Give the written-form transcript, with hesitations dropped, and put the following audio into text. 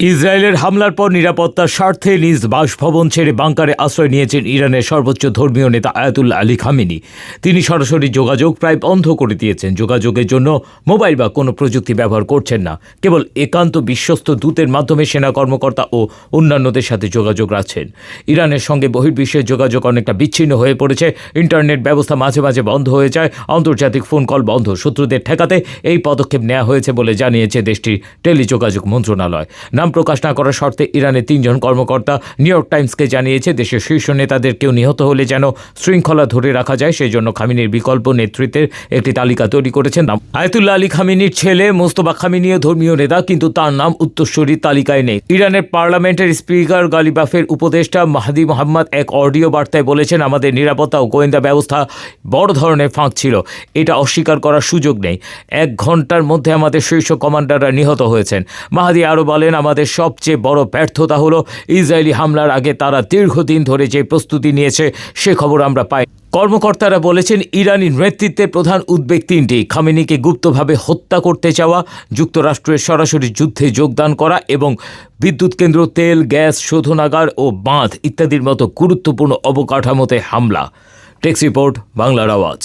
ইসরায়েলের হামলার পর নিরাপত্তার স্বার্থে নিজ বাসভবন ছেড়ে বাংকারে আশ্রয় নিয়েছেন ইরানের সর্বোচ্চ ধর্মীয় নেতা আয়াতুল্লাহ আলী খামেনি। তিনি সরাসরি যোগাযোগ প্রায় বন্ধ করে দিয়েছেন। যোগাযোগের জন্য মোবাইল বা কোনো প্রযুক্তি ব্যবহার করছেন না। কেবল একান্ত বিশ্বস্ত দূতের মাধ্যমে সেনা কর্মকর্তা ও অন্যান্যদের সাথে যোগাযোগ রাখছেন। ইরানের সঙ্গে বহির্বিশ্বের যোগাযোগ অনেকটা বিচ্ছিন্ন হয়ে পড়েছে। ইন্টারনেট ব্যবস্থা মাঝে মাঝে বন্ধ হয়ে যায়, আন্তর্জাতিক ফোন কল বন্ধ। শত্রুদের ঠেকাতে এই পদক্ষেপ নেওয়া হয়েছে বলে জানিয়েছে দেশটির টেলিযোগাযোগ মন্ত্রণালয়। নাম প্রকাশ না করার শর্তে ইরানের 3 জন কর্মকর্তা নিউ ইয়র্ক টাইমসকে জানিয়েছে দেশের শীর্ষ নেতাদের কেউ নিহত হলে যেন শৃঙ্খলা ধরে রাখা যায়, সেই জন্য খামেনির বিকল্প নেতৃত্বের একটি তালিকা তৈরি করেছেন। আয়াতুল্লাহ আলী খামেনির ছেলে মোস্তফা খামেনিও ধর্মীয় নেতা, কিন্তু তার নাম উত্তরসূরির তালিকায় নেই। ইরানের পার্লামেন্টের স্পিকার গালিবাফের উপদেষ্টা মাহদি মোহাম্মদ এক অডিও বার্তায় বলেছেন, আমাদের নিরাপত্তা ও গোয়েন্দা ব্যবস্থা বড় ধরনের ফাঁক ছিল, এটা অস্বীকার করার সুযোগ নেই। 1 ঘন্টার মধ্যে আমাদের শীর্ষ কমান্ডাররা নিহত হয়েছেন। মাহদি আরও বলেন, আমাদের সবচেয়ে বড় ব্যর্থতা হলো ইসরায়েলি হামলার আগে তারা দীর্ঘদিন ধরে যে প্রস্তুতি নিয়েছে সে খবর আমরা পাই। কর্মকর্তারা বলেছেন, ইরানি নেতৃত্বের প্রধান উদ্বেগ 3টি: খামেনিকে গুপ্তভাবে হত্যা করতে চাওয়া, যুক্তরাষ্ট্রের সরাসরি যুদ্ধে যোগদান করা এবং বিদ্যুৎ কেন্দ্র, তেল, গ্যাস শোধনাগার ও বাঁধ ইত্যাদির মতো গুরুত্বপূর্ণ অবকাঠামোতে হামলা। টেক্স রিপোর্ট, বাংলার আওয়াজ।